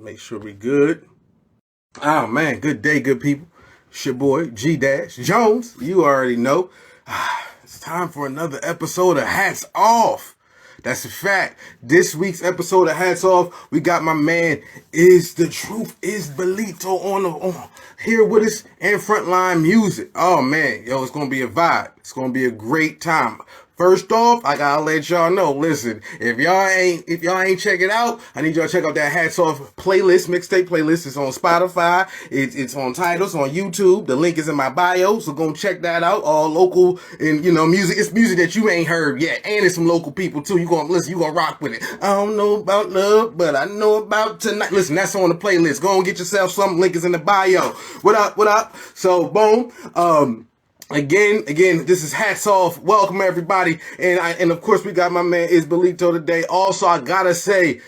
Make sure we good. Oh man, good day, good people. It's your boy G Dash Jones. You already know. It's time for another episode of Hats Off. That's a fact. This week's episode of Hats Off, we got my man Is the Truth Is Balleto on here with us and Frontline Music. Oh man, yo, it's gonna be a vibe. It's gonna be a great time. First off, I gotta let y'all know, listen, if y'all ain't check it out, I need y'all to check out that Hats Off playlist, mixtape playlist. It's on Spotify, it's on Tidal, it's on YouTube. The link is in my bio, so go check that out. All local and music. It's music that you ain't heard yet, and it's some local people too. You gonna listen, you gonna rock with it. I don't know about love, but I know about tonight. Listen, that's on the playlist. Go and get yourself some. Link is in the bio. What up? So boom. Again, this is Hats Off. Welcome everybody, and of course we got my man Is Balleto today. Also, I gotta say,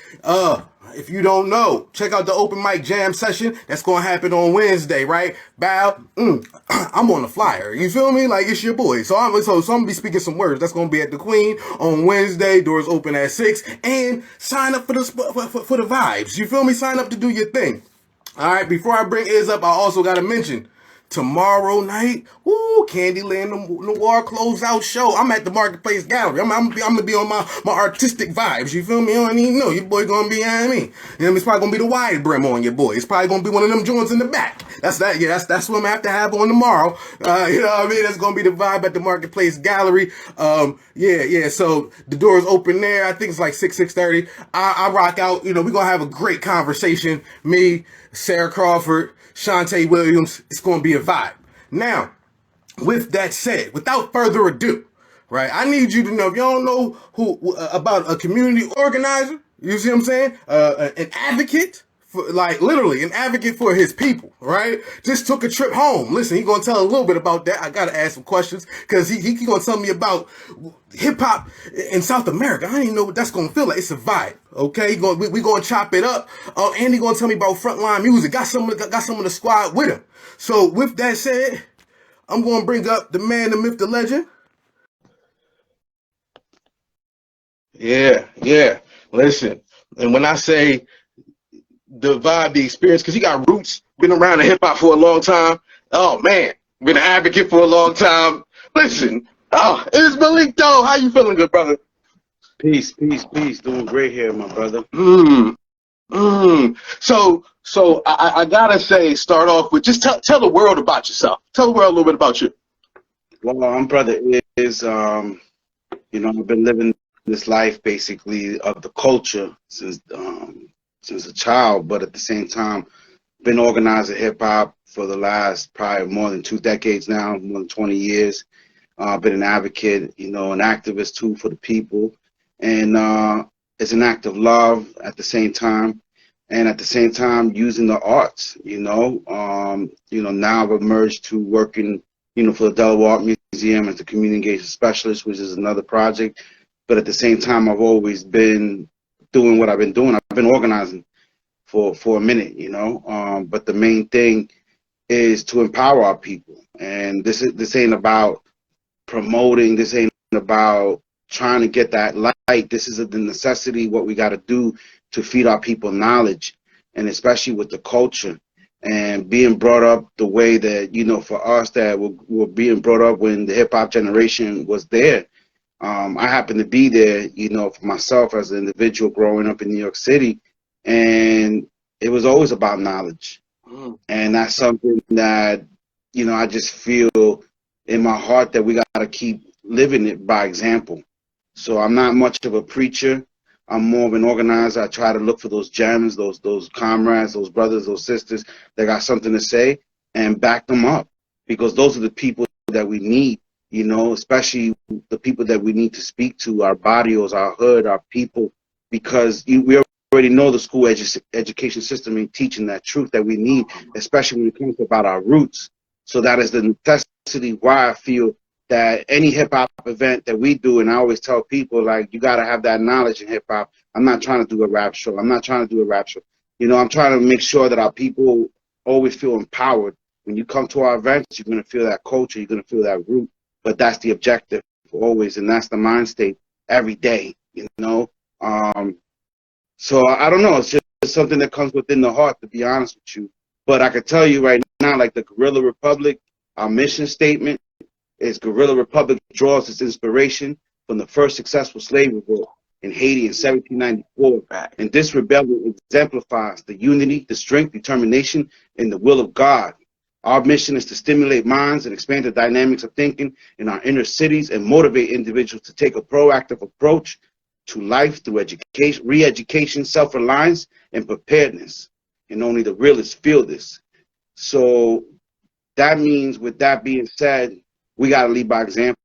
if you don't know, check out the open mic jam session that's gonna happen on Wednesday, right? Bow, I'm on the flyer. You feel me? Like it's your boy. So I'm gonna be speaking some words. That's gonna be at the Queen on Wednesday. Doors open at 6, and sign up for the vibes. You feel me? Sign up to do your thing. All right. Before I bring Iz up, I also gotta mention. Tomorrow night, Candyland Noir closeout show. I'm at the Marketplace Gallery. I'm gonna be on my artistic vibes. You feel me? You don't even know. Your boy gonna be behind me. It's probably gonna be the wide brim on your boy. It's probably gonna be one of them joints in the back. That's what I'm gonna have to have on tomorrow. You know what I mean? That's gonna be the vibe at the Marketplace Gallery. Yeah. So the doors open there. I think it's like 6:30. I rock out. We're gonna have a great conversation. Me, Sarah Crawford, Shantae Williams. It's going to be a vibe. Now, with that said, without further ado, right, I need you to know, if you don't know about a community organizer, you see what I'm saying? An advocate, literally an advocate for his people, right? Just took a trip home. Listen, he's going to tell a little bit about that. I got to ask some questions because he going to tell me about hip hop in South America. I don't even know what that's going to feel like. It's a vibe. Okay, we going to chop it up. And he going to tell me about Frontline Music. Got some of the squad with him. So with that said, I'm going to bring up the man, the myth, the legend. Yeah. Listen, and when I say the vibe, the experience, because he got roots, been around in hip hop for a long time. Oh man, been an advocate for a long time. Listen, it's Balleto. How you feeling, good brother? Peace. Doing great here, my brother. So I gotta say, start off with just tell the world about yourself. Tell the world a little bit about you. Well, my brother is, I've been living this life basically of the culture since a child, but at the same time, been organizing hip hop for the last probably more than 2 decades now, more than 20 years. Been an advocate, an activist too for the people. And it's an act of love at the same time, and at the same time using the arts. Now I've emerged to working, for the Delaware Art Museum as a community engagement specialist, which is another project. But at the same time, I've always been doing what I've been doing. I've been organizing for a minute, But the main thing is to empower our people, and this ain't about promoting. This ain't about trying to get that light. This is the necessity, what we got to do to feed our people knowledge, and especially with the culture and being brought up the way that, for us that were being brought up when the hip hop generation was there. I happen to be there, for myself as an individual growing up in New York City, and it was always about knowledge. And that's something that, I just feel in my heart that we got to keep living it by example. So I'm not much of a preacher. I'm more of an organizer. I try to look for those gems, those comrades, those brothers, those sisters that got something to say, and back them up, because those are the people that we need, especially the people that we need to speak to, our barrios, our hood, our people, because we already know the school education system ain't teaching that truth that we need, especially when it comes about our roots. So that is the necessity why I feel that any hip hop event that we do, and I always tell people, like, you got to have that knowledge in hip hop. I'm not trying to do a rap show. I'm trying to make sure that our people always feel empowered. When you come to our events, you're going to feel that culture, you're going to feel that root. But that's the objective always, and that's the mind state every day, So I don't know. It's something that comes within the heart, to be honest with you. But I can tell you right now, like the Guerrilla Republik, our mission statement is Guerrilla Republik draws its inspiration from the first successful slave revolt in Haiti in 1794. And this rebellion exemplifies the unity, the strength, determination, and the will of God. Our mission is to stimulate minds and expand the dynamics of thinking in our inner cities and motivate individuals to take a proactive approach to life through education, re-education, self-reliance, and preparedness. And only the realists feel this. So that means, with that being said, we got to lead by example.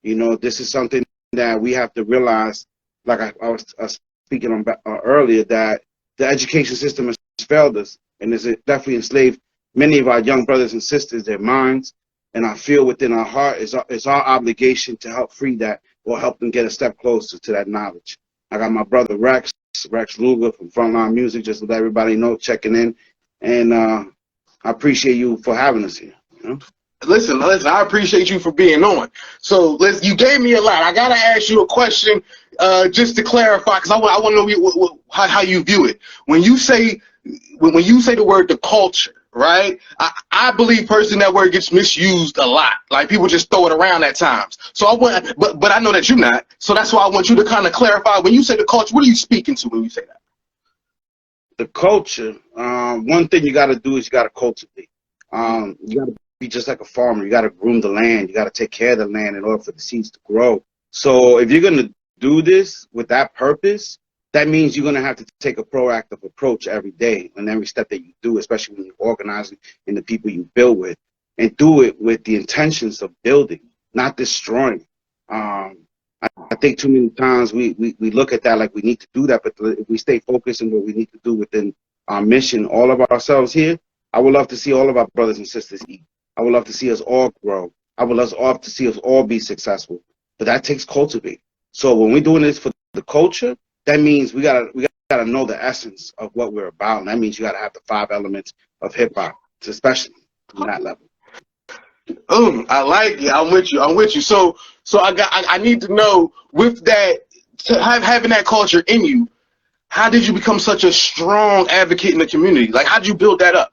You know, this is something that we have to realize, like I was speaking on earlier, that the education system has failed us and has definitely enslaved many of our young brothers and sisters, their minds. And I feel within our heart is our obligation to help free that, or help them get a step closer to that knowledge. I got my brother Rex Luger from Frontline Music, just to let everybody know, checking in. And I appreciate you for having us here. You know? Listen, I appreciate you for being on. So you gave me a lot. I got to ask you a question just to clarify, because I want to know how you view it. When you say the word the culture, right? I believe personally that word gets misused a lot. Like, people just throw it around at times. So but I know that you're not. So that's why I want you to kind of clarify. When you say the culture, what are you speaking to when you say that? The culture, one thing you got to do is you got to cultivate. You got to be just like a farmer. You got to groom the land. You got to take care of the land in order for the seeds to grow. So if you're going to do this with that purpose, that means you're going to have to take a proactive approach every day and every step that you do, especially when you're organizing and the people you build with, and do it with the intentions of building, not destroying. I think too many times we look at that like we need to do that, but if we stay focused on what we need to do within our mission, all of ourselves here, I would love to see all of our brothers and sisters eat. I would love to see us all grow. I would love to see us all be successful. But that takes cultivate. So when we're doing this for the culture, that means we gotta know the essence of what we're about. And that means you gotta have the 5 elements of hip hop, especially on that level. I like it. I'm with you. So I need to know, with that, having that culture in you, how did you become such a strong advocate in the community? Like, how did you build that up?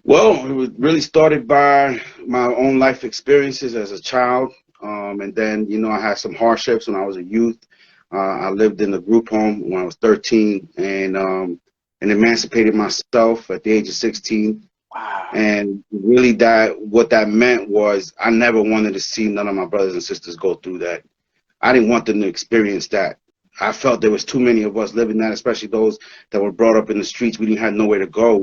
Well, it was really started by my own life experiences as a child. And then, you know, I had some hardships when I was a youth. I lived in a group home when I was 13 and emancipated myself at the age of 16. Wow. And really what that meant was I never wanted to see none of my brothers and sisters go through that. I didn't want them to experience that. I felt there was too many of us living that, especially those that were brought up in the streets. We didn't have nowhere to go.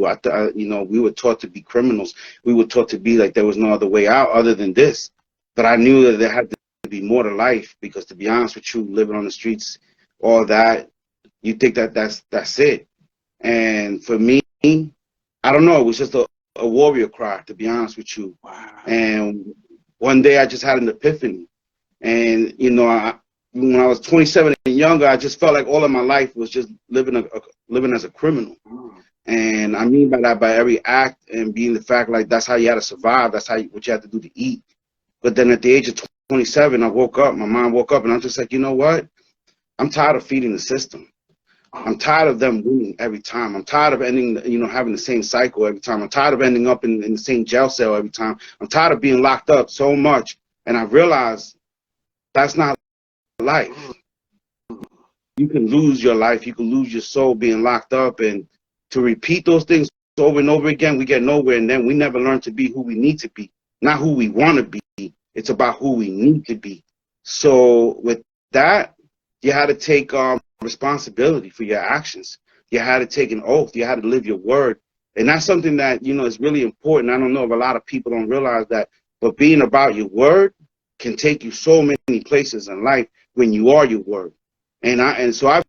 You know, we were taught to be criminals. We were taught to be like there was no other way out other than this. But I knew that there had to be more to life, because, to be honest with you, living on the streets, all that, you think that that's it. And for me, I don't know, it was just a warrior cry, to be honest with you. Wow. And one day I just had an epiphany. And, you know, when I was 27 and younger, I just felt like all of my life was just living as a criminal. And I mean by that, by every act, and being the fact like that's how you had to survive. That's what you had to do to eat. But then at the age of 27, I woke up, my mind woke up, and I'm just like, you know what? I'm tired of feeding the system. I'm tired of them winning every time. I'm tired of having the same cycle every time. I'm tired of ending up in the same jail cell every time. I'm tired of being locked up so much. And I realized that's not life. You can lose your life. You can lose your soul being locked up. And to repeat those things over and over again, we get nowhere. And then we never learn to be who we need to be, not who we want to be. It's about who we need to be. So with that, you had to take responsibility for your actions. You had to take an oath. You had to live your word. And that's something that, you know, is really important. I don't know if a lot of people don't realize that, but being about your word can take you so many places in life when you are your word. And so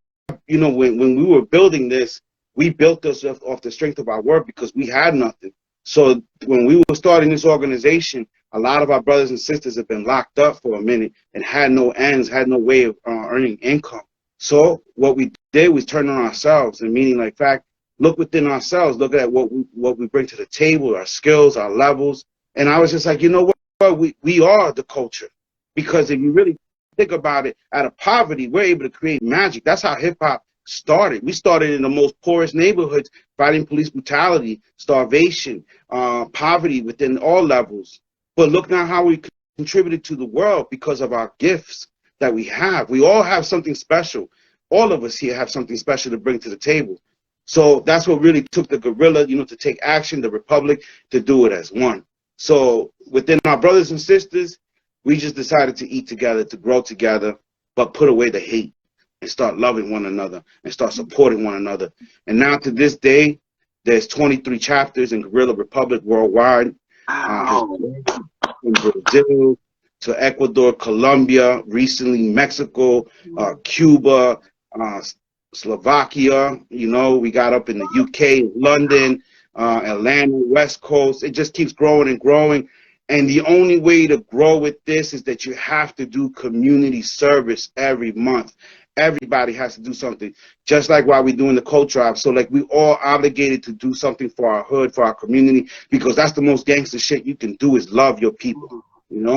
you know, when we were building this, we built this off the strength of our word, because we had nothing. So when we were starting this organization, a lot of our brothers and sisters have been locked up for a minute and had no ends, had no way of earning income. So what we did was turn on ourselves, and meaning like fact, look within ourselves, look at what we bring to the table, our skills, our levels. And I was just like, you know what, we are the culture. Because if you really think about it, out of poverty, we're able to create magic. That's how hip hop started. We started in the most poorest neighborhoods, fighting police brutality, starvation, poverty within all levels. But look now how we contributed to the world because of our gifts that we have. We all have something special. All of us here have something special to bring to the table. So that's what really took the Guerrilla, to take action, the Republic, to do it as one. So within our brothers and sisters, we just decided to eat together, to grow together, but put away the hate and start loving one another and start supporting one another. And now to this day, there's 23 chapters in Guerrilla Republic worldwide. From Brazil to Ecuador, Colombia, recently Mexico, Cuba, Slovakia, we got up in the UK, London, Atlanta, West Coast. It just keeps growing and growing. And the only way to grow with this is that you have to do community service every month. Everybody has to do something, just like while we're doing the Coat Drive. So like we all obligated to do something for our hood, for our community, because that's the most gangster shit you can do is love your people,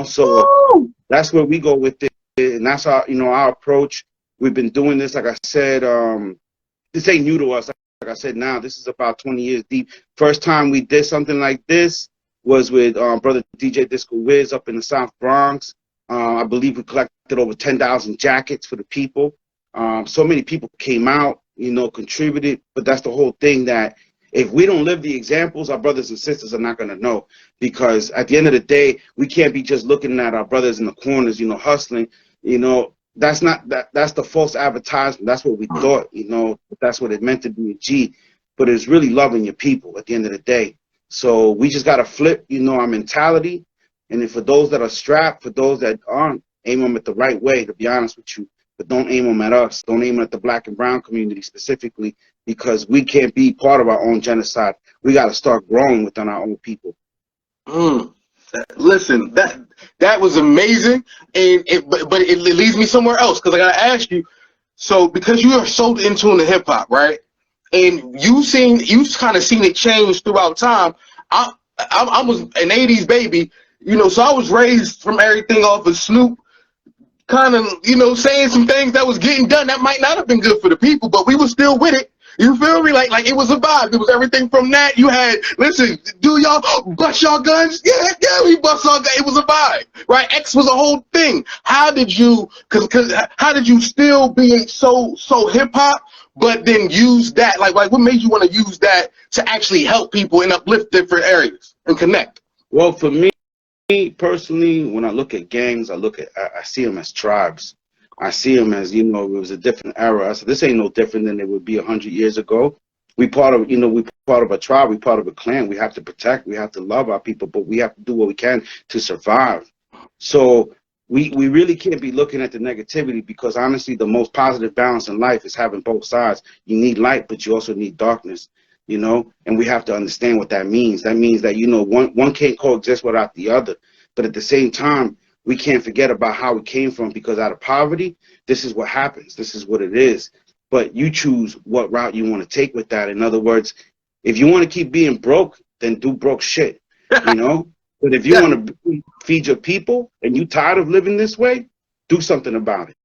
So that's where we go with it. And that's our, our approach. We've been doing this, like I said, this ain't new to us. Like I said, now this is about 20 years deep. First time we did something like this was with brother DJ Disco Wiz up in the South Bronx. I believe we collected over 10,000 jackets for the people. So many people came out, contributed. But that's the whole thing, that if we don't live the examples, our brothers and sisters are not going to know. Because at the end of the day, we can't be just looking at our brothers in the corners, hustling. That's not that's the false advertisement. That's what we thought, that's what it meant to be a G. But it's really loving your people at the end of the day. So we just got to flip, our mentality. And then for those that are strapped, for those that aren't, aim them at the right way, to be honest with you. But don't aim them at us. Don't aim them at the black and brown community specifically, because we can't be part of our own genocide. We got to start growing within our own people. Listen, that was amazing, but it leads me somewhere else, because I got to ask you, so because you are so in tune to hip-hop, right? And you kind of seen it change throughout time. I was an 80s baby, so I was raised from everything off of Snoop, kind of, saying some things that was getting done that might not have been good for the people, but we were still with it. You feel me? Like it was a vibe. It was everything from that. You had, listen, do y'all bust y'all guns? Yeah, we bust our guns. It was a vibe, right? X was a whole thing. How did you, how did you still being so hip hop, but then use that? Like what made you want to use that to actually help people and uplift different areas and connect? Well, for me personally, when I look at gangs, I see them as tribes. I see them as, it was a different era. I said, this ain't no different than it would be 100 years ago. We part of a tribe. We part of a clan. We have to protect. We have to love our people, but we have to do what we can to survive. So we really can't be looking at the negativity, because honestly, the most positive balance in life is having both sides. You need light, but you also need darkness, and we have to understand what that means. That means that, one can't coexist without the other. But at the same time, we can't forget about how we came from, because out of poverty, this is what happens. This is what it is. But you choose what route you want to take with that. In other words, if you want to keep being broke, then do broke shit, But if you want to feed your people and you tired of living this way, do something about it,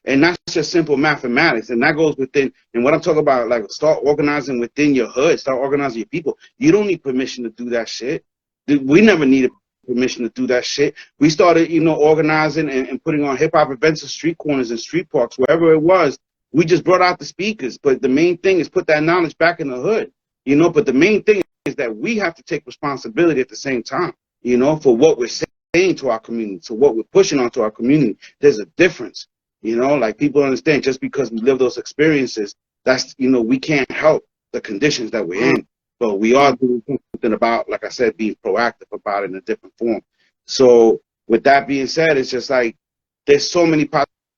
And that's just simple mathematics. And that goes within, and what I'm talking about, like, start organizing within your hood, start organizing your people. You don't need permission to do that shit. We never needed permission to do that shit. We started, organizing and putting on hip-hop events in street corners and street parks, wherever it was. We just brought out the speakers. But the main thing is put that knowledge back in the hood, But the main thing is that we have to take responsibility at the same time, for what we're saying to our community, to what we're pushing onto our community. There's a difference, like people understand, just because we live those experiences, that's, we can't help the conditions that we're in. But we are doing something about, like I said, being proactive about it in a different form. So with that being said, it's just like there's so many.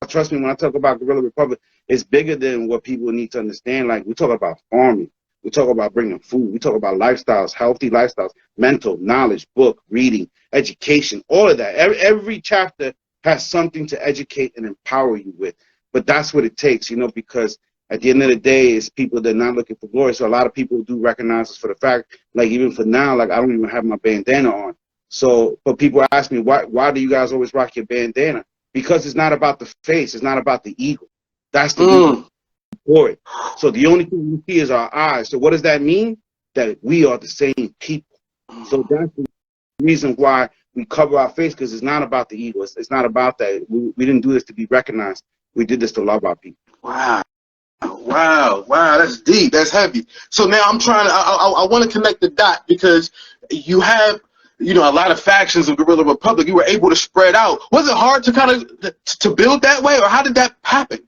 Trust me, when I talk about Guerrilla Republic, it's bigger than what people need to understand. Like, we talk about farming. We talk about bringing food. We talk about lifestyles, healthy lifestyles, mental, knowledge, book, reading, education, all of that. Every chapter has something to educate and empower you with. But that's what it takes, because at the end of the day, it's people that are not looking for glory. So a lot of people do recognize us for the fact, like, even for now, like, I don't even have my bandana on. So, but people ask me, why do you guys always rock your bandana? Because it's not about the face. It's not about the ego. That's the ego. for it. So the only thing we see is our eyes. So what does that mean? That we are the same people. So that's the reason why we cover our face, because it's not about the ego. It's not about that. We didn't do this to be recognized. We did this to love our people. Wow. Wow, that's deep, that's heavy. So now I'm trying to, I want to connect the dot, because you have, you know, a lot of factions of Guerrilla Republic. You were able to spread out. Was it hard to kind of to build that way, or how did that happen?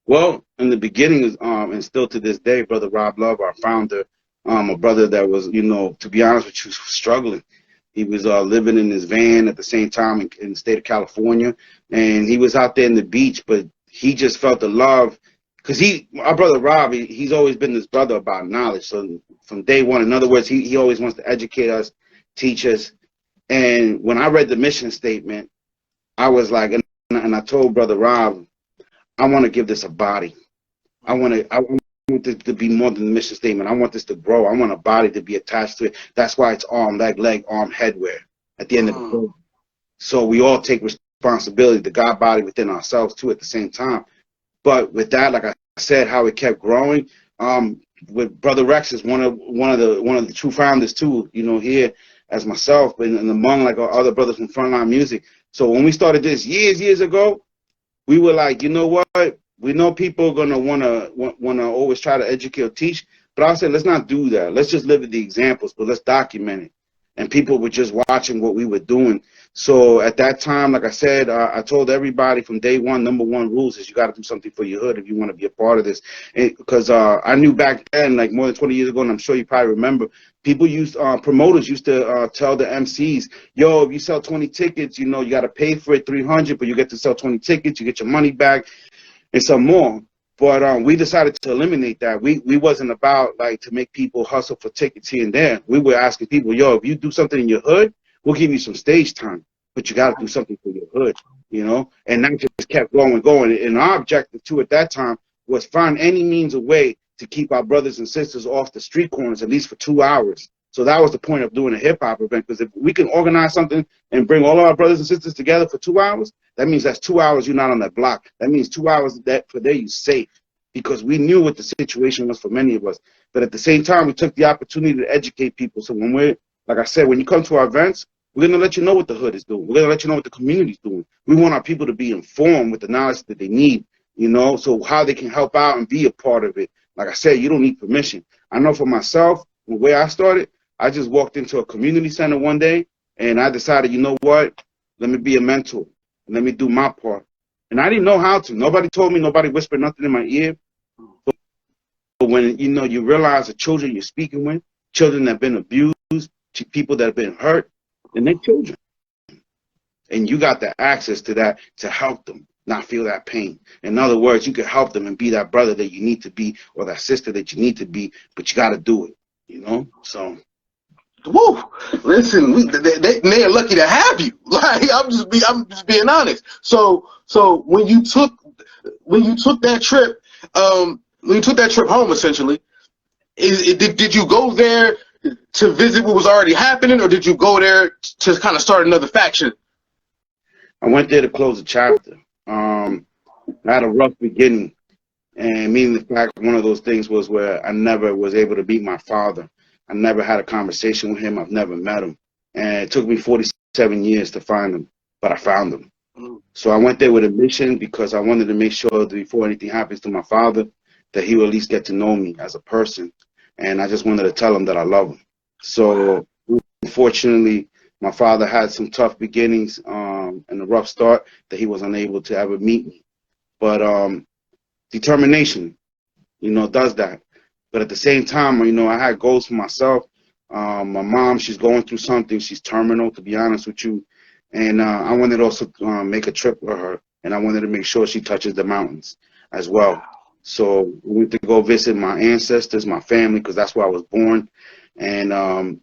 Well, in the beginning, and still to this day, Brother Rob Love, our founder, a brother that was, you know, to be honest with you, struggling. He was living in his van at the same time in the state of California, and he was out there in the beach, but he just felt the love. Because our brother Rob, he's always been this brother about knowledge. So from day one, in other words, he always wants to educate us, teach us. And when I read the mission statement, I was like, and I told brother Rob, I want to give this a body. I want this to be more than the mission statement. I want this to grow. I want a body to be attached to it. That's why it's arm, leg, arm, headwear at the end of the day. So we all take responsibility, the God body within ourselves too at the same time. But with that, like I said, how it kept growing, with Brother Rex is one of the true founders too, you know, here as myself, and among like our other brothers from Frontline Music. So when we started this years ago, we were like, you know what? We know people are gonna wanna always try to educate or teach, but I said, let's not do that. Let's just live with the examples, but let's document it. And people were just watching what we were doing. So at that time, like I said, I told everybody from day one, number one rules is you got to do something for your hood if you want to be a part of this. Because I knew back then, like more than 20 years ago, and I'm sure you probably remember, people promoters used to tell the MCs, yo, if you sell 20 tickets, you know, you got to pay for it, 300, but you get to sell 20 tickets, you get your money back and some more. But we decided to eliminate that. We wasn't about like to make people hustle for tickets here and there. We were asking people, yo, if you do something in your hood, we'll give you some stage time, but you got to do something for your hood, you know? And that just kept going. And our objective too at that time was find any means of way to keep our brothers and sisters off the street corners at least for 2 hours. So that was the point of doing a hip hop event, because if we can organize something and bring all of our brothers and sisters together for 2 hours, that means that's 2 hours you're not on that block. That means 2 hours that for there you're safe, because we knew what the situation was for many of us. But at the same time, we took the opportunity to educate people. So when we're, like I said, when you come to our events, we're going to let you know what the hood is doing. We're going to let you know what the community's doing. We want our people to be informed with the knowledge that they need, you know, so how they can help out and be a part of it. Like I said, you don't need permission. I know for myself, the way I started, I just walked into a community center one day, and I decided, you know what, let me be a mentor, and let me do my part. And I didn't know how to. Nobody told me, nobody whispered nothing in my ear. But when, you know, you realize the children you're speaking with, children that have been abused, people that have been hurt, and they're children. And you got the access to that to help them not feel that pain. In other words, you can help them and be that brother that you need to be, or that sister that you need to be, but you got to do it, you know? So. Woo! Listen, they're lucky to have you. Like I'm just being honest. So when you took that trip, home, essentially, did you go there to visit what was already happening, or did you go there to kind of start another faction? I went there to close a chapter. I had a rough beginning, and meaning the fact one of those things was where I never was able to meet my father. I never had a conversation with him. I've never met him. And it took me 47 years to find him, but I found him. So I went there with a mission because I wanted to make sure that before anything happens to my father, that he will at least get to know me as a person. And I just wanted to tell him that I love him. So unfortunately, my father had some tough beginnings and a rough start that he was unable to ever meet me. But determination, you know, does that. But at the same time, you know, I had goals for myself. My mom, she's going through something. She's terminal, to be honest with you. And I wanted also to make a trip with her. And I wanted to make sure she touches the mountains as well. So we went to go visit my ancestors, my family, because that's where I was born. And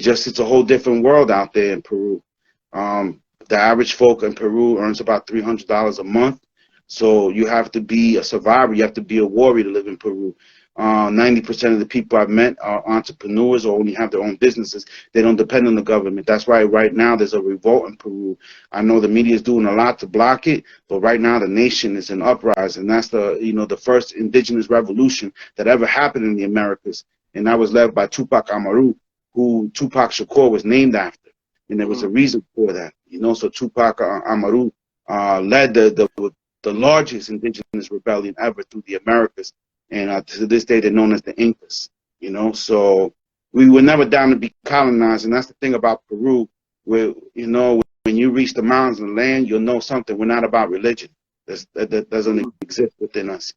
just it's a whole different world out there in Peru. The average folk in Peru earns about $300 a month. So you have to be a survivor. You have to be a warrior to live in Peru. 90% of the people I've met are entrepreneurs or only have their own businesses. They don't depend on the government. That's why right now there's a revolt in Peru. I know the media is doing a lot to block it, but right now the nation is in uprising. That's the first indigenous revolution that ever happened in the Americas, and that was led by Tupac Amaru, who Tupac Shakur was named after, and there was a reason for that. So Tupac Amaru led the largest indigenous rebellion ever through the Americas. And to this day, they're known as the Incas, So we were never down to be colonized. And that's the thing about Peru, where, when you reach the mountains and land, you'll know something. We're not about religion. That doesn't exist within us.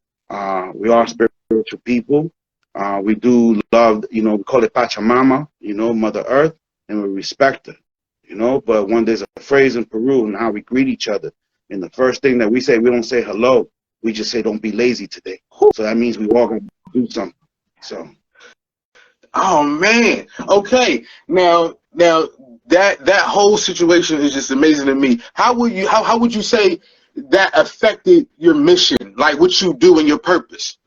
We are spiritual people. We do love, we call it Pachamama, Mother Earth, and we respect her, But when there's a phrase in Peru and how we greet each other, and the first thing that we say, we don't say hello. We just say, don't be lazy today. So that means we all going to do something. So. Oh, man. Okay. Now that whole situation is just amazing to me. How would you say that affected your mission? Like what you do and your purpose?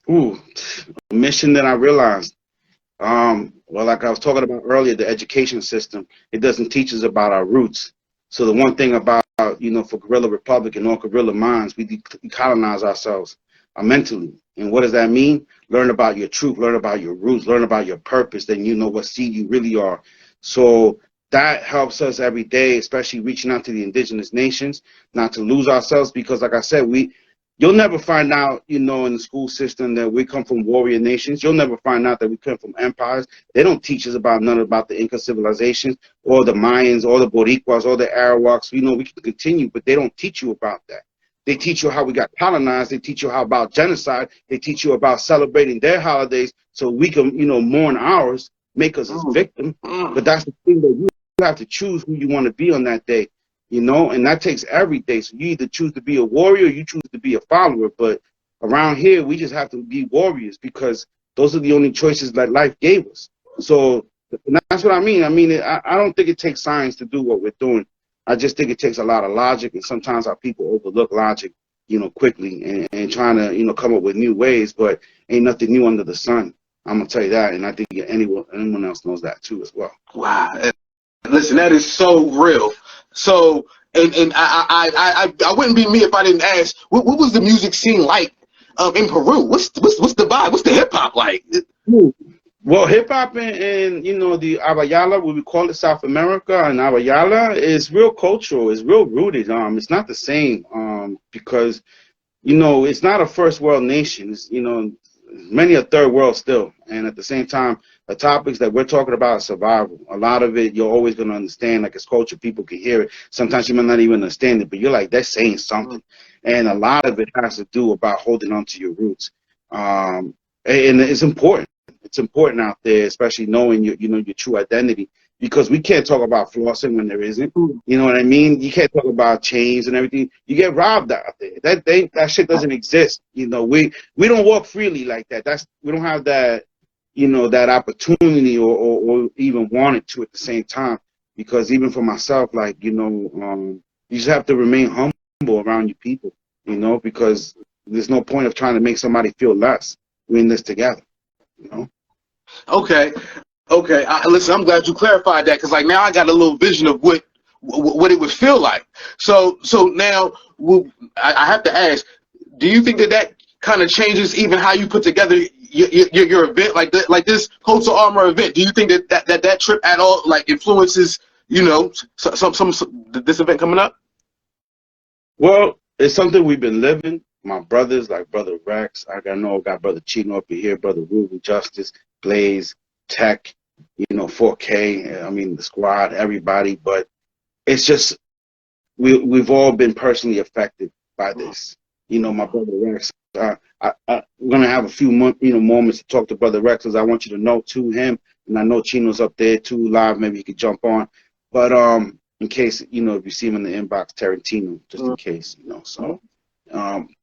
Ooh, mission that I realized. Well, like I was talking about earlier, the education system, it doesn't teach us about our roots. So the one thing about, for Guerrilla Republik and all Guerrilla minds, we decolonize ourselves mentally. And what does that mean? Learn about your truth, learn about your roots, learn about your purpose, then you know what seed you really are. So that helps us every day, especially reaching out to the indigenous nations, not to lose ourselves, because like I said, you'll never find out, in the school system that we come from warrior nations. You'll never find out that we come from empires. They don't teach us none about the Inca civilizations or the Mayans or the Boricuas or the Arawaks. We can continue, but they don't teach you about that. They teach you how we got colonized. They teach you about genocide. They teach you about celebrating their holidays so we can, mourn ours, make us as victims. But that's the thing, that you have to choose who you want to be on that day. And that takes every day. So you either choose to be a warrior or you choose to be a follower. But around here, we just have to be warriors because those are the only choices that life gave us. So that's what I mean. I don't think it takes science to do what we're doing. I just think it takes a lot of logic. And sometimes our people overlook logic, quickly and trying to, come up with new ways. But ain't nothing new under the sun. I'm going to tell you that. And I think anyone else knows that too as well. Wow. Listen, that is so real. So, and I wouldn't be me if I didn't ask, what was the music scene like in Peru? What's the vibe? What's the hip hop like? Well, hip hop and the Abayala, what we call it South America, and Abayala is real cultural. It's real rooted. It's not the same because it's not a first world nation. It's many a third world still, and at the same time, the topics that we're talking about are survival. A lot of it you're always going to understand, like it's culture, people can hear it. Sometimes you might not even understand it, but you're like, they're saying something. And a lot of it has to do about holding on to your roots. And it's important. It's important out there, especially knowing your true identity, because we can't talk about flossing when there isn't. You know what I mean? You can't talk about chains and everything. You get robbed out there. That shit doesn't exist. We don't walk freely like that. We don't have that, that opportunity or even want it to at the same time. Because even for myself, like, you just have to remain humble around your people, because there's no point of trying to make somebody feel less. We're in this together, Okay. Listen, I'm glad you clarified that, because like now I got a little vision of what it would feel like. So now I have to ask, do you think that kind of changes even how you put together your event, like this Coats of Armor event? Do you think that trip at all like influences some this event coming up? Well, it's something we've been living. My brothers, like Brother Rex, I got Brother Chino up here, Brother Ruben, Justice, Blaze, Tech, 4K, the squad, everybody. But it's just, we've all been personally affected by this. My Brother Rex, we're going to have a few moments to talk to Brother Rex, because I want you to know to him, and I know Chino's up there too live, maybe he could jump on. But in case, if you see him in the inbox, Tarantino, just in case, so.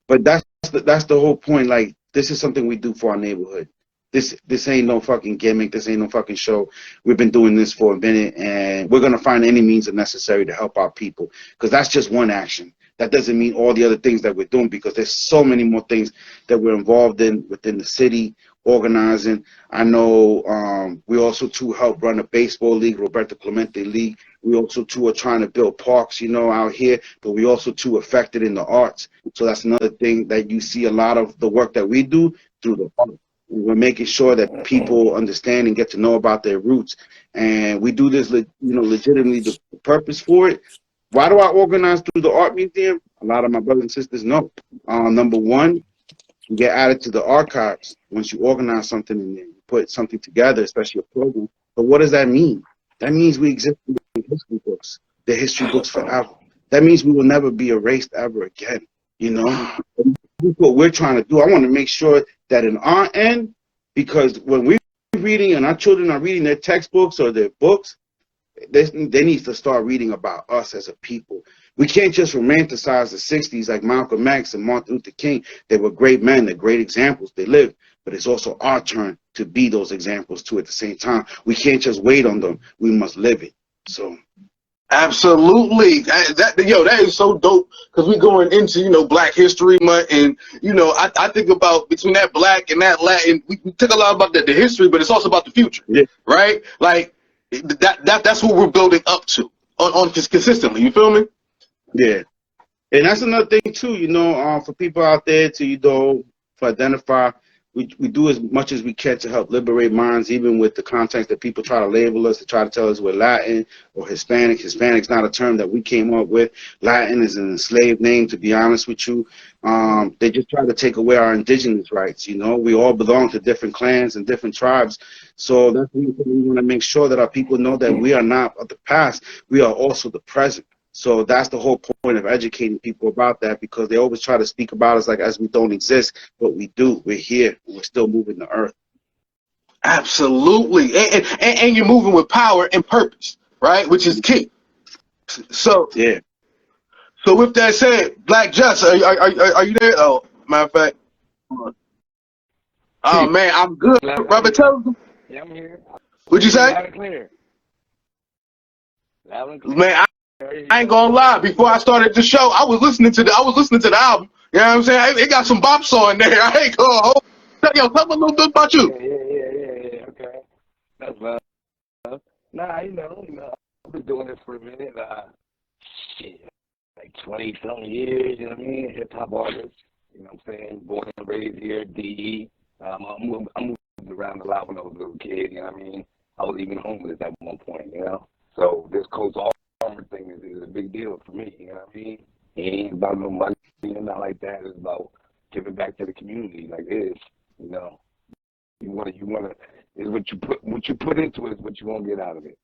But that's the whole point. Like, this is something we do for our neighborhood. This ain't no fucking gimmick. This ain't no fucking show. We've been doing this for a minute, and we're gonna find any means necessary to help our people, because that's just one action. that doesn't mean all the other things that we're doing, because there's so many more things that we're involved in within the city, organizing. I know we also too help run a baseball league, Roberto Clemente League. We also too are trying to build parks, you know, out here, but we also too affected in the arts. So that's another thing that you see a lot of the work that we do through the art. We're making sure that people understand and get to know about their roots, and we do this, you know, legitimately. The purpose for it. Why do I organize through the art museum? A lot of my brothers and sisters know. Number one, you get added to the archives once you organize something and you put something together, especially a program. But what does that mean? That means we exist in the history books, the history books forever. That means we will never be erased ever again. You know, that's what we're trying to do. I want to make sure that in our end, because when we're reading and our children are reading their textbooks or their books, they need to start reading about us as a people. We can't just romanticize the 60s like Malcolm X and Martin Luther King. They were great men, they're great examples, they lived. But it's also our turn to be those examples too at the same time. We can't just wait on them, we must live it. So absolutely. That is so dope, because we're going into, you know, Black History Month, and, you know, I think about between that Black and that Latin, we talk a lot about the history, but it's also about the future, yeah. right? Like that's what we're building up to on consistently. You feel me? Yeah. And that's another thing too, you know, for people out there to, you know, to identify, we do as much as we can to help liberate minds, even with the context that people try to label us, to try to tell us we're Latin or Hispanic. Hispanic's not a term that we came up with. Latin is an enslaved name, to be honest with you. They just try to take away our indigenous rights, you know. We all belong to different clans and different tribes. So that's why we want to make sure that our people know that we are not of the past. We are also the present. So that's the whole point of educating people about that, because they always try to speak about us like as we don't exist, but we do. We're here. We're still moving the earth. Absolutely. And you're moving with power and purpose, right? Which is key. So yeah. So with that said, Black Just, are you there? Oh, matter of fact. Oh man, I'm good. Robert, tell them. Yeah, I'm here. What'd you say? Loud and clear. Loud and clear. Man, I ain't gonna lie. Before I started the show, I was listening to the album. You know what I'm saying? It got some bops on there. I ain't gonna hold. Yo, tell me a little bit about you. Yeah. Okay. That's love. Nah, you know, I've been doing this for a minute. Shit, like 20-something years. You know what I mean? Hip hop artist. You know what I'm saying? Born and raised here, DE. I moved around a lot when I was a little kid. You know what I mean? I was even homeless at one point. You know. So this coats of armor thing is a big deal for me. You know what I mean? It ain't about no money, not like that. It's about giving back to the community, like this. You know, you wanna. Is what you put into it is what you gonna get out of it.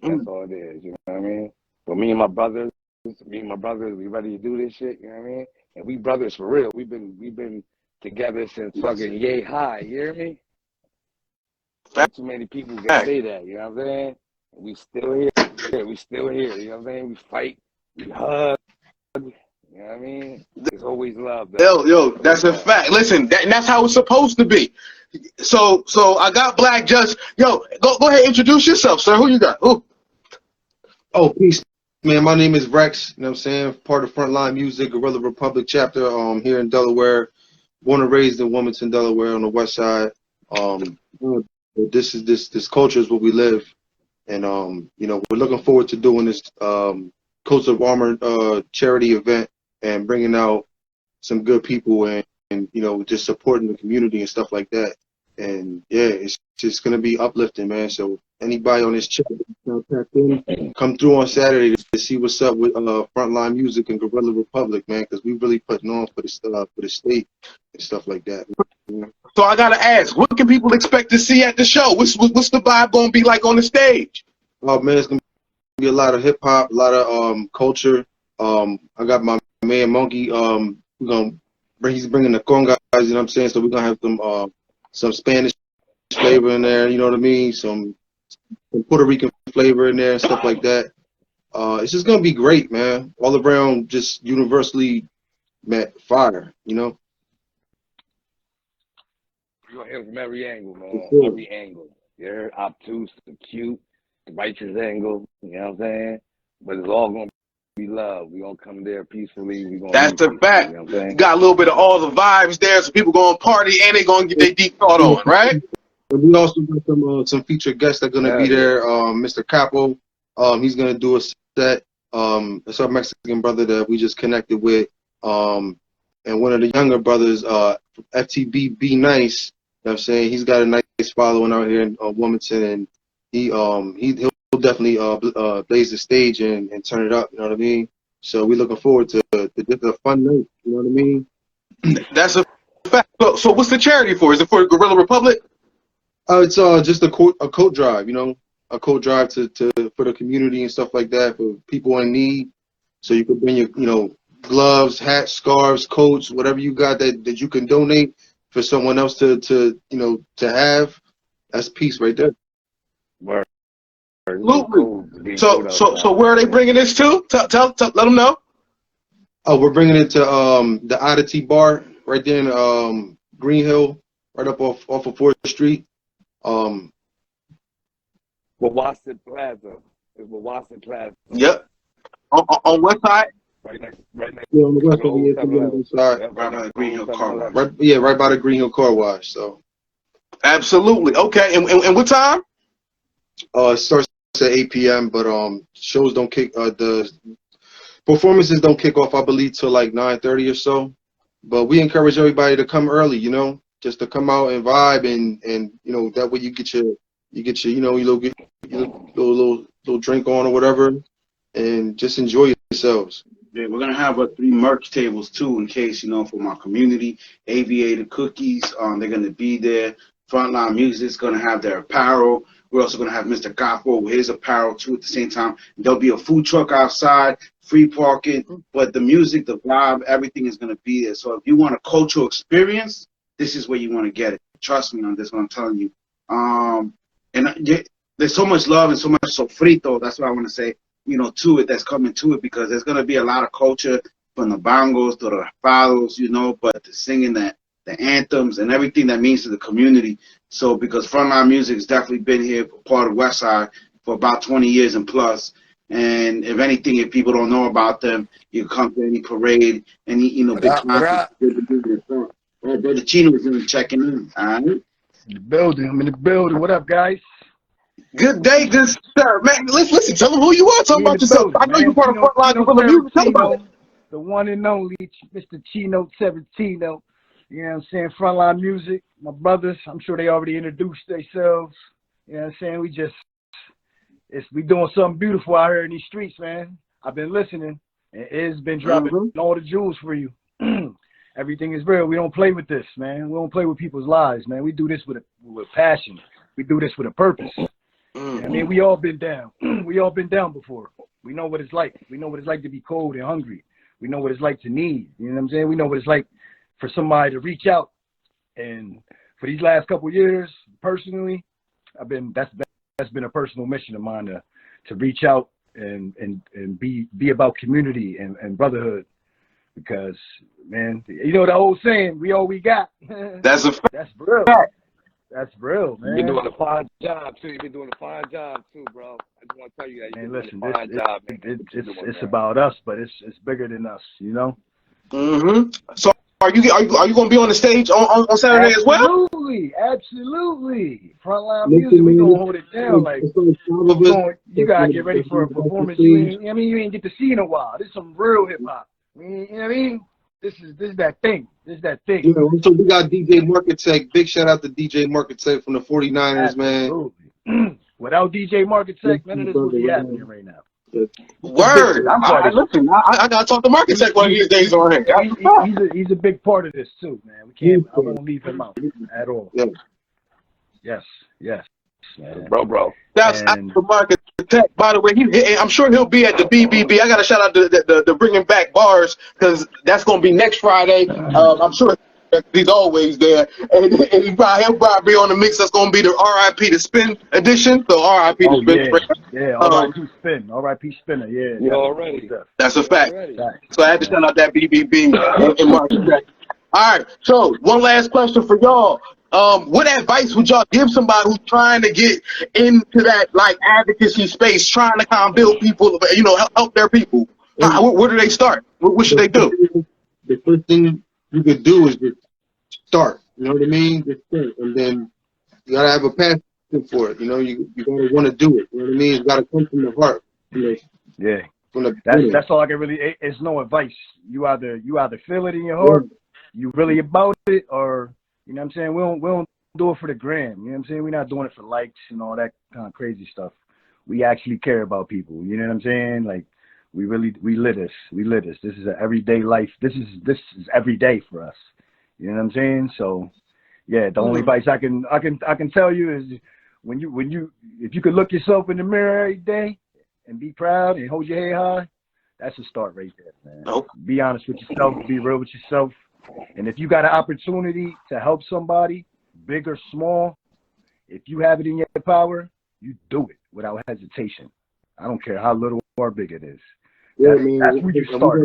That's all it is. You know what I mean? But me and my brothers, we ready to do this shit. You know what I mean? And we brothers for real. We've been together since fucking yay high. You hear me? Not too many people can say that. You know what I'm saying? We still here. We still here. You know what I'm saying? We fight. We hug. You know what I mean? It's always love. Yo, that's a fact. Listen, that's how it's supposed to be. So I got Black Just. Yo, go ahead, introduce yourself, sir. Who you got? Who? Oh, peace, man. My name is Rex. You know what I'm saying? Part of Frontline Music, Guerrilla Republik chapter. Here in Delaware. Born and raised in Wilmington, Delaware, on the west side. This culture is what we live, and you know, we're looking forward to doing this Coats of Armor charity event and bringing out some good people and you know, just supporting the community and stuff like that. And yeah, it's just gonna be uplifting, man. So anybody on this chat, come through on Saturday to see what's up with Frontline Music and Guerrilla Republik, man, because we really putting on for the state and stuff like that. So I gotta ask, what can people expect to see at the show? What's the vibe gonna be like on the stage? Oh man, it's gonna be a lot of hip hop, a lot of culture. I got my man Monkey. He's bringing the congas, you know what I'm saying? So we're gonna have some Spanish flavor in there, you know what I mean? Some Puerto Rican flavor in there and stuff like that. It's just gonna be great, man. All around, just universally fire, you know. You're gonna hit from every angle, man. Sure. Every angle. You're obtuse, cute, righteous angle. You know what I'm saying? But it's all gonna be love. We gonna come there peacefully. We gonna That's a meet fact. people, you know what I'm You saying? got a little bit of all the vibes there, so people gonna party and they gonna get their deep thought on, right? And we also got some featured guests that are gonna be Hell yeah. there. Mr. Capo, he's gonna do a set. It's our Mexican brother that we just connected with. And one of the younger brothers, FTB Be Nice. You know what I'm saying? He's got a nice following out here in Wilmington, and he'll definitely blaze the stage and turn it up. You know what I mean? So we're looking forward to just a fun night. You know what I mean? That's a fact. So what's the charity for? Is it for Guerrilla Republik? It's just a coat drive. You know, a coat drive to for the community and stuff like that, for people in need. So you can bring your gloves, hats, scarves, coats, whatever you got that you can donate for someone else to have. That's peace right there. Word. Absolutely. So where are they bringing this to? Tell let them know. Oh, we're bringing it to the Oddity Bar right there in Green Hill, right up off of 4th Street. Wawasset Plaza. It's Wawasset Plaza. Yep. On what side? Right next. Yeah, on the west side. Yeah, Right by the Green Hill car wash. Right by the Green Hill car wash. So. Absolutely. Okay. And what time? It starts at 8 p.m. But shows don't kick. The performances don't kick off, I believe, till like 9:30 or so. But we encourage everybody to come early. Just to come out and vibe and that way you get your little drink on or whatever, and just enjoy yourselves. Yeah, we're gonna have 3 merch tables too, in case for my community. Aviator Cookies, they're gonna be there. Frontline Music's gonna have their apparel. We're also gonna have Mr. Gafo with his apparel too at the same time. There'll be a food truck outside, free parking, but the music, the vibe, everything is gonna be there. So if you want a cultural experience, this is where you want to get it. Trust me on this, what I'm telling you. There's so much love and so much sofrito. That's what I want to say. To it, that's coming to it, because there's going to be a lot of culture from the bongos to the fados, but the singing the anthems and everything that means to the community. So because Frontline Music has definitely been here, part of West Side, for about 20 years and plus. And if anything, if people don't know about them, you come to any parade, any big concert. Brother Chino is in checking in. All right. I'm in the building. What up, guys? Good day, good sir. Man, listen, tell them who you are. Talk about yourself. I know you're part of Frontline Guerrilla Music. Tell about it. The one and only Mr. Chino 17. You know what I'm saying? Frontline Music. My brothers, I'm sure they already introduced themselves. You know what I'm saying? We doing something beautiful out here in these streets, man. I've been listening. And it's been dropping all the jewels for you. Everything is real. We don't play with this, man. We don't play with people's lives, man. We do this with passion. We do this with a purpose. I mean, we all been down. We all been down before. We know what it's like. We know what it's like to be cold and hungry. We know what it's like to need. You know what I'm saying? We know what it's like for somebody to reach out. And for these last couple of years, personally, that's been a personal mission of mine to reach out and be about community and brotherhood. Because, man, the old saying, we all we got. That's a fact. That's real. That's real, man. You're doing a fine job, too. You've been doing a fine job, too, bro. I just want to tell you that. Man, listen, it's about us, but it's bigger than us, So are you going to be on the stage on Saturday as well? Absolutely. Frontline Music, we going to hold it down. Like, you got to get ready for a performance. You ain't get to see in a while. This is some real hip-hop. You know what I mean? This is that thing. So we got DJ Marketech. Big shout out to DJ Marketech from the 49ers, Absolutely. Man. Without DJ Marketech, none of this would be happening right now. Word. Listen, I got to talk to Marketech one of these days on here. He's a big part of this, too, man. I won't leave him out at all. Yeah. Yes. Man. Bro. That's the Market Tech. By the way, I'm sure he'll be at the BBB. I got to shout out the Bringing Back Bars, because that's going to be next Friday. I'm sure he's always there. And he'll probably be on the mix. That's going to be the RIP the Spin edition. So RIP the Spin. Yeah, RIP Spin. RIP Spinner, yeah. You're already. That's a fact. So I had to shout out that BBB and Market Tech. All right, so one last question for y'all. What advice would y'all give somebody who's trying to get into that advocacy space, trying to kind of build people, help their people? Where do they start? What should they do? The first thing you could do is just start. You know what I mean? Just start, and then you gotta have a passion for it. You know, you gotta want to do it. You know what I mean? It's gotta come from the heart. You know? Yeah. From the That's all I can really. It's no advice. You either feel it in your heart, you really about it, or you know what I'm saying. We don't do it for the gram. You know what I'm saying. We're not doing it for likes and all that kind of crazy stuff. We actually care about people. You know what I'm saying? Like we live this. We live this. This is an everyday life. This is every day for us. You know what I'm saying? So yeah, the only advice I can tell you is when you if you could look yourself in the mirror every day and be proud and hold your head high, that's a start right there, man. Nope. Be honest with yourself, be real with yourself. And if you got an opportunity to help somebody, big or small, if you have it in your power, you do it without hesitation. I don't care how little or big it is. Yeah, man. That's where you start.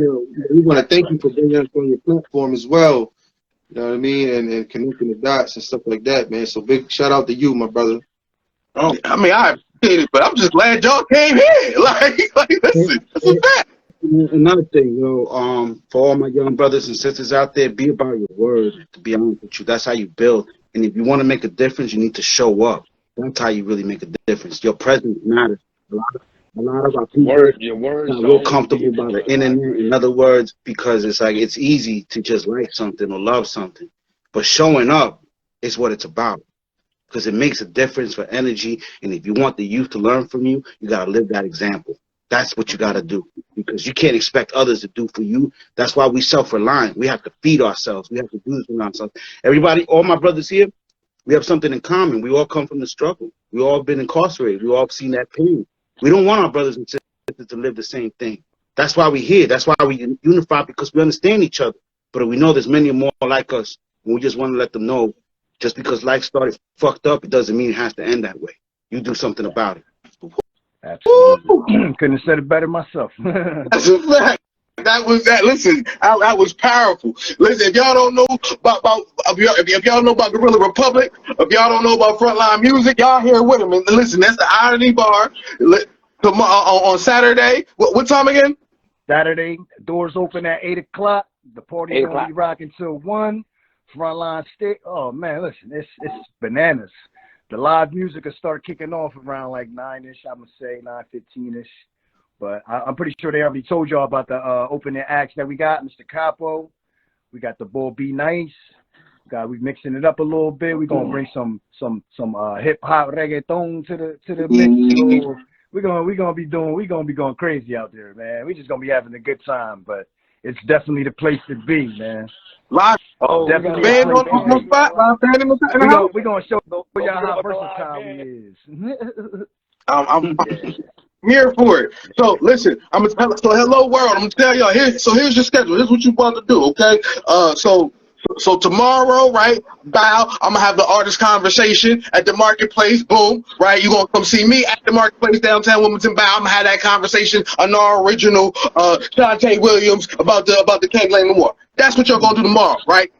We want to thank you for bringing us on your platform as well. You know what I mean? And connecting the dots and stuff like that, man. So big shout out to you, my brother. Oh, I mean, I appreciate it, but I'm just glad y'all came here. Like listen, that's a fact. Another thing, for all my young brothers and sisters out there, be about your word. To be honest with you, that's how you build. And if you want to make a difference, you need to show up. That's how you really make a difference. Your presence matters. A lot of our people are real comfortable by the internet. In other words, because it's easy to just like something or love something, but showing up is what it's about. Because it makes a difference for energy, and if you want the youth to learn from you, you got to live that example. That's what you got to do, because you can't expect others to do for you. That's why we self-reliant. We have to feed ourselves. We have to do this for ourselves. Everybody, all my brothers here, we have something in common. We all come from the struggle. We all been incarcerated. We all seen that pain. We don't want our brothers and sisters to live the same thing. That's why we're here. That's why we unify, because we understand each other. But we know there's many more like us, and we just want to let them know, just because life started fucked up, it doesn't mean it has to end that way. You do something about it. Absolutely. Couldn't have said it better myself. That's a fact. That was that. Listen, that was powerful. Listen, if y'all don't know if y'all know about Guerrilla Republik, if y'all don't know about Frontline Music, y'all here with them. And listen, that's the Irony Bar on Saturday. What time again? Saturday, doors open at 8 o'clock. The party's gonna be rocking till 1. Frontline stick. Oh man, listen, it's bananas. The live music will start kicking off around like 9-ish, I'm gonna say 9:15-ish. But I'm pretty sure they already told y'all about the opening acts that we got. Mr. Capo, we got the Bull Be Nice. We mixing it up a little bit. We're gonna bring some hip hop reggaeton to the mix. So we're gonna be going crazy out there, man. We just gonna be having a good time. But it's definitely the place to be, man. Live Definitely band on the spot. Live band in the house. We're gonna show y'all how versatile we is. I'm here for it. So listen, I'm gonna tell. So hello world. I'm gonna tell y'all here. So here's your schedule. This is what you about to do. Okay. So tomorrow, right? Bow. I'm gonna have the artist conversation at the marketplace. Boom. Right. You gonna come see me at the marketplace downtown Wilmington. Bow. I'm gonna have that conversation. Our original Shantae Williams about the King Lane Noir. That's what y'all gonna do tomorrow, right?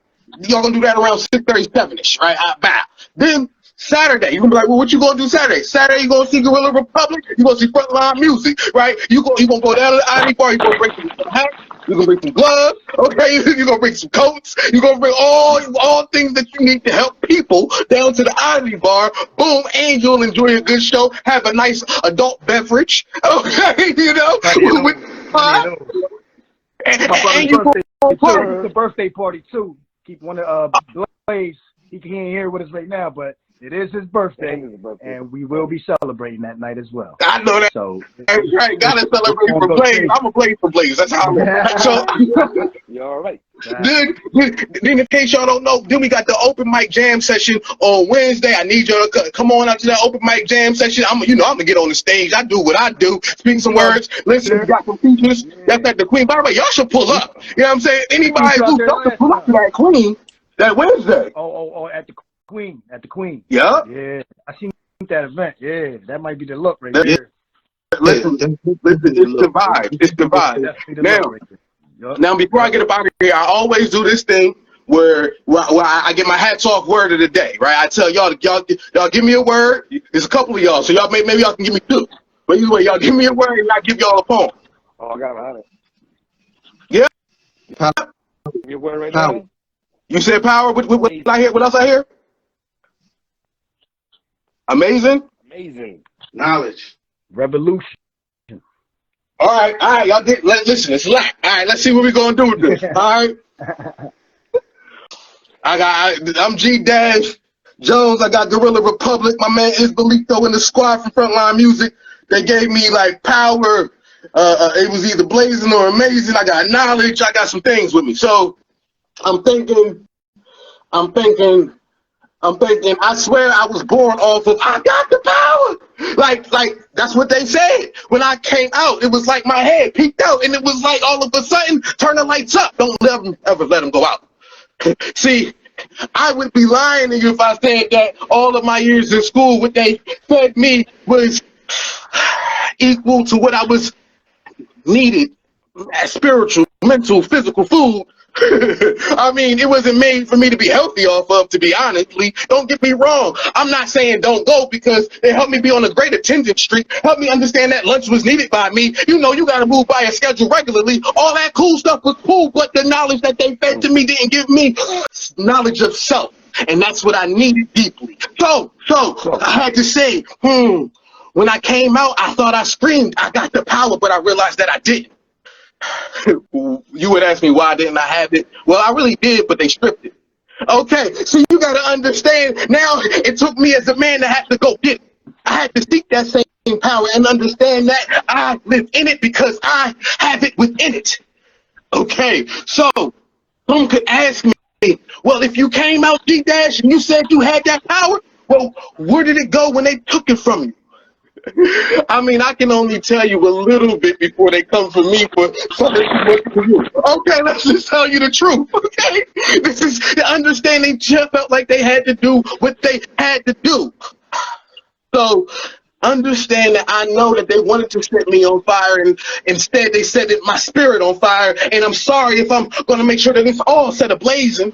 Y'all gonna do that around 6:37ish, right? Bow. Then Saturday, you're gonna be like, well, what you gonna do Saturday? Saturday, you gonna see Guerrilla Republik, you gonna see Frontline Music, right? You gonna go down to the Irony Bar, you gonna bring some hats, you gonna bring some gloves, okay? You gonna bring some coats, you gonna bring all things that you need to help people down to the Irony Bar. Boom, and you'll enjoy a good show, have a nice adult beverage, okay? You know, and you it's a birthday party too. Keep one of Blaze. He can't hear with us right now, but it is his birthday, and we will be celebrating that night as well. I know that. So that's right. Gotta celebrate for Blaze. I'm a Blaze for Blaze. That's how I'm so you're all right. Then in case y'all don't know, then we got the open mic jam session on Wednesday. I need y'all to come on out to that open mic jam session. I'm gonna get on the stage. I do what I do. Speak some words. Listen, we got some features. That's at the Queen. By the way, y'all should pull up. You know what I'm saying? Anybody who doesn't pull up to that Queen that Wednesday. Oh, at the Queen. Yeah. Yeah. I seen that event. Yeah, that might be the look right there. Listen, it's the vibe. It's the vibe. Now, before I get up out of here, I always do this thing where I get my hats off word of the day, right? I tell y'all give me a word. There's a couple of y'all, so y'all maybe y'all can give me two. But either way, y'all give me a word and I give y'all a poem. Oh, I got it. Your word right Power. now? You said power. What I hear? What else I hear? Amazing. Amazing. Knowledge. Revolution. All right, y'all listen, it's locked. All right, let's see what we're gonna do with this. All right. I'm G Dash Jones. I got Guerrilla Republik. My man is Balleto in the squad from Frontline Music. They gave me like power. It was either blazing or amazing. I got knowledge. I got some things with me. So I'm thinking. I swear I was born off of I got the power. Like that's what they said. When I came out, it was like my head peeked out, and it was like all of a sudden, turn the lights up. Don't ever let them go out. See, I would be lying to you if I said that all of my years in school, what they fed me was equal to what I was needed as spiritual, mental, physical food. I mean, it wasn't made for me to be healthy off of, to be honestly. Don't get me wrong. I'm not saying don't go because it helped me be on a great attendance streak, helped me understand that lunch was needed by me. You know, you got to move by a schedule regularly. All that cool stuff was cool, but the knowledge that they fed to me didn't give me knowledge of self. And that's what I needed deeply. So I had to say, when I came out, I thought I screamed, I got the power, but I realized that I didn't. You would ask me why didn't I have it? Well, I really did, but they stripped it. Okay, so you got to understand now it took me as a man to have to go get it. I had to seek that same power and understand that I live in it because I have it within it. Okay, so someone could ask me, well, if you came out G-Dash and you said you had that power, well, where did it go when they took it from you? I mean, I can only tell you a little bit before they come for me for you. Okay, let's just tell you the truth. Okay, this is the understanding. Just felt like they had to do what they had to do. So understand that I know that they wanted to set me on fire, and instead they set my spirit on fire. And I'm sorry if I'm going to make sure that it's all set ablazing.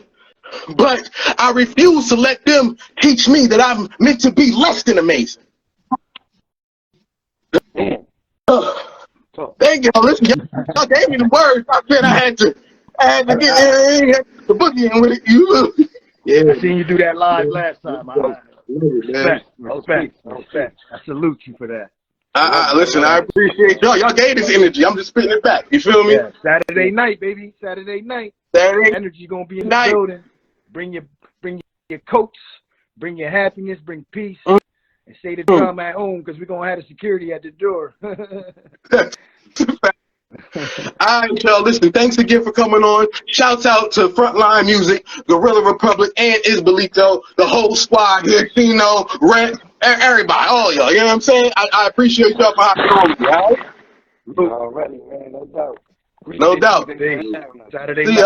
But I refuse to let them teach me that I'm meant to be less than amazing. Thank you. Listen, y'all gave me the words. I said I had to get the boogie in with it. You Yeah, I seen you do that live last time. Respect. I salute you for that. Listen, I appreciate y'all. Y'all gave this energy. I'm just spitting it back. You feel me? Yeah, Saturday night, baby. Saturday night. Energy gonna be in the building. Bring your coats. Bring your happiness. Bring peace. And stay the drum at home because we're going to have the security at the door. All right, y'all. Listen, thanks again for coming on. Shouts out to Frontline Music, Guerrilla Republik, and Balleto, the whole squad here, Tino, Rent, everybody, all y'all. You know what I'm saying? I appreciate y'all for hopping on with me, all right? Alrighty, man. No doubt. No doubt. Saturday See night.